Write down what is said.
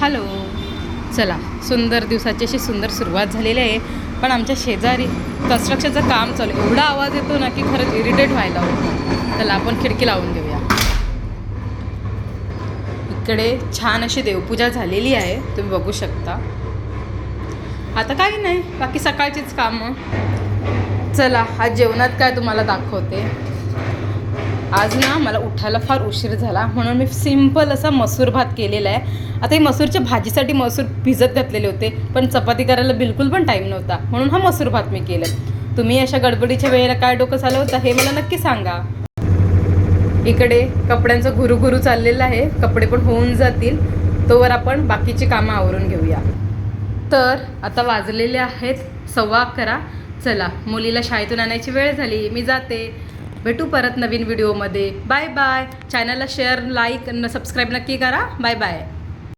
Hello. चला, सुंदर दिवसाची अशी सुंदर सुरुवात झालेली आहे. पण आमच्या शेजारी कन्स्ट्रक्शनचं काम चालू आहे. एवढा आवाज येतो ना की खरंच इरिटेट व्हायला होतं. चला आपण खिडकी लावून घेऊया. इकडे छान अशी देवपूजा झालेली आहे, तुम्ही बघू शकता. आता काही नाही, बाकी सकाळचीच कामं. चला आज जेवणात काय तुम्हाला दाखवते. आज ना मला उठायला फार उशीर झाला, म्हणून मी सिंपल असा मसूर भात केलेला आहे. आता ही मसूरच्या भाजीसाठी मसूर भिजत घातलेले होते, पण चपाती करायला बिलकुल पण टाईम नव्हता, म्हणून हा मसूर भात मी केला. तुम्ही अशा गडबडीच्या वेळेला काय डोकं चाललं होतं हे मला नक्की सांगा. इकडे कपड्यांचं घुरू चाललेलं आहे, कपडे पण होऊन जातील तोवर आपण बाकीची कामं आवरून घेऊया. तर आता वाजलेले आहेत 11:15. चला, मुलीला शाळेतून आणायची वेळ झाली, मी जाते. भेटू परत नवीन व्हिडिओमध्ये. Bye bye. चॅनलला शेअर, लाईक आणि सबस्क्राईब नक्की करा. Bye bye.